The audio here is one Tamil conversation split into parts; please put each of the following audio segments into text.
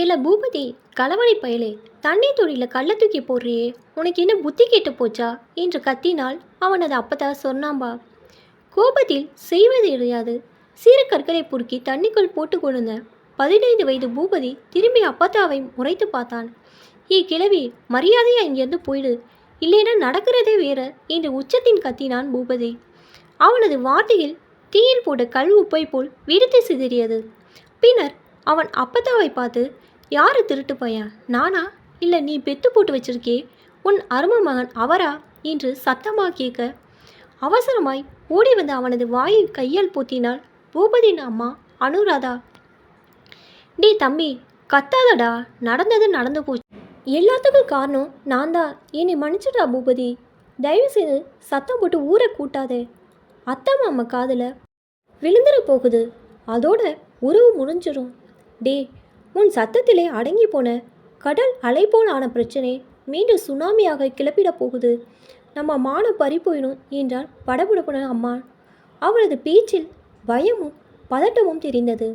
ஏல பூபதி, களவாணி பயலே, தண்ணி தொழில கள்ள தூக்கி போடுறியே, உனக்கு என்ன புத்தி கேட்டு போச்சா என்று கத்தினாள் அவனது அப்பத்தா சொன்னாம்பா. கோபத்தில் செய்வது எறியாது சீரக்கற்களை பொறுக்கி தண்ணிக்குள் போட்டு கொழுந்த 15 வயது பூபதி திரும்பி அப்பத்தாவை முறைத்து பார்த்தான். கிழவி, மரியாதையா இங்கிருந்து போயிடு, இல்லைனா நடக்கிறதே வேற என்று உச்சத்தின் கத்தினான் பூபதி. அவனது வார்த்தையில் தீயில் போட்ட கல் உப்பை போல் விடுத்து சிதறியது. பின்னர் அவன் அப்பத்தாவை பார்த்து, யாரு திருட்டு பையன், நானா இல்லை நீ பெத்து போட்டு வச்சிருக்கே உன் அரும மகன் அவரா என்று சத்தமாக கேட்க அவசரமாய் ஓடி வந்து அவனது வாயை கையால் பொத்தினாள் பூபதியின் அம்மா அனுராதா. டே தம்பி, கத்தாதடா, நடந்தது நடந்து போச்சு. எல்லாத்துக்கும் காரணம் நான் தான், என்னை மன்னிச்சுடா பூபதி. தயவு செய்து சத்தம் போட்டு ஊரை கூட்டாதே. அத்தை மாமா காதில் விழுந்துட போகுது, அதோட உறவு முடிஞ்சிடும். டே, உன் சத்தத்திலே அடங்கி போன கடல் அலை போல் ஆன பிரச்சனை மீண்டும் சுனாமியாக கிளப்பிடப் போகுது. நம்ம மானம் பறி போயிடும் என்றால் படபடப்புன அம்மா. அவளது பேச்சில் பயமும் பதட்டமும் தெரிந்தது.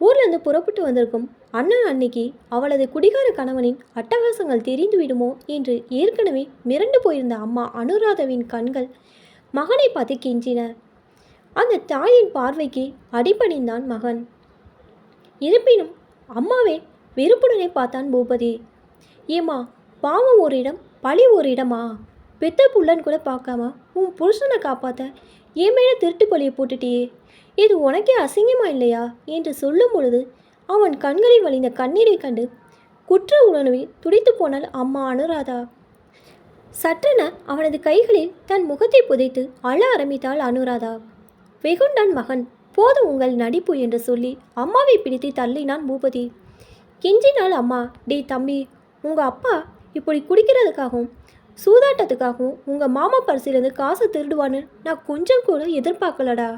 ஊர்லேருந்து புறப்பட்டு வந்திருக்கும் அண்ணன் அன்னைக்கு அவளது குடிகார கணவனின் அட்டகாசங்கள் தெரிந்து விடுமோ என்று ஏற்கனவே மிரண்டு போயிருந்த அம்மா அனுராதாவின் கண்கள் மகனை பார்த்து கெஞ்சின. அந்த தாயின் பார்வைக்கு அடிபணிந்தான் மகன். இருப்பினும் அம்மாவே வெறுப்புடனே பார்த்தான் பூபதி. ஏமா, பாவம் ஒரு இடம், பழி ஒரு இடமா? பெத்த புள்ளன்னு கூட பார்க்காம உன் புருஷனை காப்பாற்ற என் மேலே திருட்டு பழியை போட்டுட்டியே, இது உனக்கே அசிங்கமா இல்லையா என்று சொல்லும் பொழுது அவன் கண்களில் வழிந்த கண்ணீரை கண்டு குற்ற உணர்வில் துடித்து போனாள் அம்மா அனுராதா. சற்றென அவனது கைகளில் தன் முகத்தை புதைத்து அழ ஆரம்பித்தாள் அனுராதா. வெகுண்டான் மகன். போதும் உங்கள் நடிப்பு என்று சொல்லி அம்மாவை பிடித்து தள்ளினான் பூபதி. கெஞ்சினாள் அம்மா. டே தம்பி, உங்கள் அப்பா இப்படி குடிக்கிறதுக்காகவும் சூதாட்டத்துக்காகவும் உங்கள் மாமா பரிசிலிருந்து காசை திருடுவான்னு நான் கொஞ்சம் கூட எதிர்பார்க்கலடா.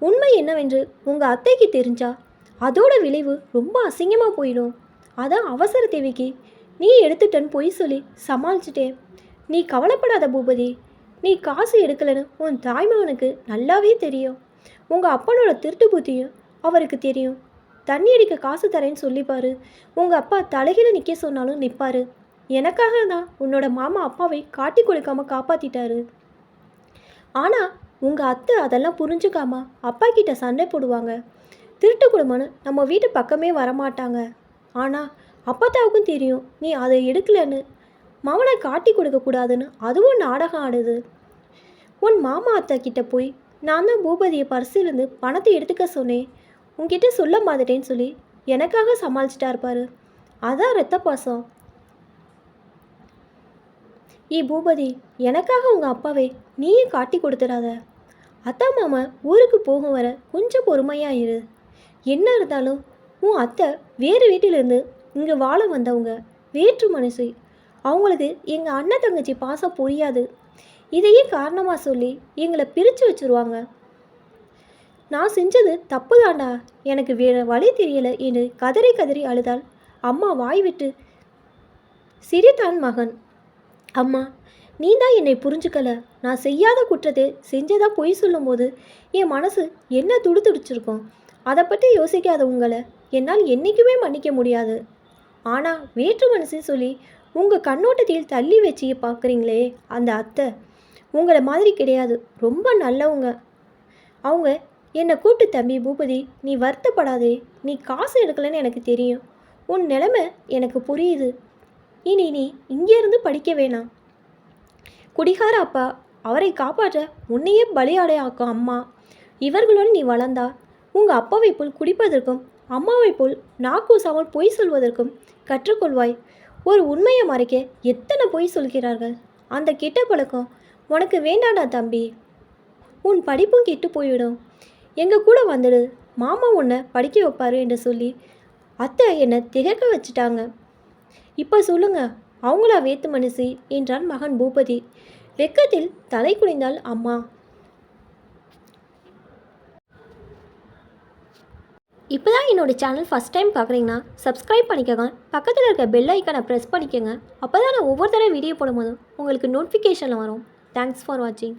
உண்மை என்னவென்று உங்கள் அத்தைக்கு தெரிஞ்சா அதோட விளைவு ரொம்ப அசிங்கமாக போயிடும். அதான் அவசர தேவைக்கு நீ எடுத்துட்டேன்னு பொய் சொல்லி சமாளிச்சிட்டேன். நீ கவலைப்படாத பூபதி, நீ காசு எடுக்கலைன்னு உன் தாய்மகனுக்கு நல்லாவே தெரியும். உங்கள் அப்பனோட திருட்டு புத்தியும் அவருக்கு தெரியும். தண்ணி அடிக்க காசு தரேன்னு சொல்லிப்பாரு. உங்கள் அப்பா தலைகீழ நிற்க சொன்னாலும் நிற்பார். எனக்காக தான் உன்னோட மாமா அப்பாவை காட்டி கொடுக்காம காப்பாற்றிட்டாரு. ஆனால் உங்கள் அத்தை அதெல்லாம் புரிஞ்சுக்காம அப்பா கிட்ட சண்டை போடுவாங்க. திருட்டு குடும்பம்னு நம்ம வீட்டு பக்கமே வரமாட்டாங்க. ஆனால் அப்பத்தாவுக்கும் தெரியும் நீ அதை எடுக்கலன்னு. மவனை காட்டி கொடுக்கக்கூடாதுன்னு அதுவும் நாடகம் ஆடுது. உன் மாமா அத்தை கிட்ட போய் நான் தான் பூபதியை பரிசிலிருந்து பணத்தை எடுத்துக்க சொன்னேன், உங்ககிட்ட சொல்ல மாட்டேன்னு சொல்லி எனக்காக சமாளிச்சிட்டா இருப்பாரு. அதான் ரத்த பாசம். பூபதி, எனக்காக உங்கள் அப்பாவை நீயே காட்டி கொடுத்துடாத. அத்தா மாமா ஊருக்கு போகும் வர கொஞ்சம் பொறுமையாக இரு. என்ன இருந்தாலும் உன் அத்தை வேறு வீட்டிலேருந்து இங்கே வாழ வந்தவங்க, வேற்று மனுஷி. அவங்களுக்கு எங்கள் அண்ணன் தங்கச்சி பாசம் புரியாது. இதையே காரணமாக சொல்லி எங்களை பிரித்து வச்சுருவாங்க. நான் செஞ்சது தப்பு தாண்டா, எனக்கு வேறு வழி தெரியலை என்று கதறி கதறி அழுதாள் அம்மா. வாய் விட்டு சிரித்தான் மகன். அம்மா, நீ தான் என்னை புரிஞ்சுக்கல. நான் செய்யாத குற்றத்தை செஞ்சதா பொய் சொல்லும்போது என் மனசு என்ன துடிச்சிருக்கும். அதை பற்றி யோசிக்காத உங்களை என்னால் என்றைக்குமே மன்னிக்க முடியாது. ஆனால் வேற்று மனசு சொல்லி உங்கள் கண்ணோட்டத்தில் தள்ளி வச்சு பார்க்குறீங்களே அந்த அத்தை உங்களை மாதிரி கிடையாது, ரொம்ப நல்லவங்க. அவங்க என்னை கூப்பிட்டு, தம்பி பூபதி, நீ வருத்தப்படாதே. நீ காசு எடுக்கலைன்னு எனக்கு தெரியும். உன் நிலைமை எனக்கு புரியுது. இனி நீ இங்கேருந்து படிக்க வேணாம். குடிகார அப்பா அவரை காப்பாற்ற உன்னையே பலியாடையாக்கும் அம்மா. இவர்களோடு நீ வளர்ந்தா உங்கள் அப்பாவை போல் குடிப்பதற்கும் அம்மாவை போல் நாக்கூசாமல் பொய் சொல்வதற்கும் கற்றுக்கொள்வாய். ஒரு உண்மையை மறைக்க எத்தனை பொய் சொல்கிறார்கள். அந்த கெட்ட பழக்கம் உனக்கு வேண்டாடா தம்பி. உன் படிப்பும் கெட்டு போயிடும். எங்கள் கூட வந்துடு, மாமா உன்னை படிக்க வைப்பாரு என்று சொல்லி அத்தை என்னை திகைக்க வச்சுட்டாங்க. இப்போ சொல்லுங்க, அவங்களா வேத்து மனுஷி என்றான் மகன் பூபதி. வெக்கத்தில் தலை குனிந்தாள் அம்மா. இப்போ தான் என்னோடய சேனல் ஃபஸ்ட் டைம் பார்க்குறீங்கன்னா சப்ஸ்கிரைப் பண்ணிக்கோங்க. பக்கத்தில் இருக்க பெல் ஐக்கானை ப்ரெஸ் பண்ணிக்கோங்க. அப்போ தான் நான் ஒவ்வொரு தடவை வீடியோ போடும்போதும் உங்களுக்கு நோட்டிஃபிகேஷனில் வரும். தேங்க்ஸ் ஃபார் வாட்சிங்.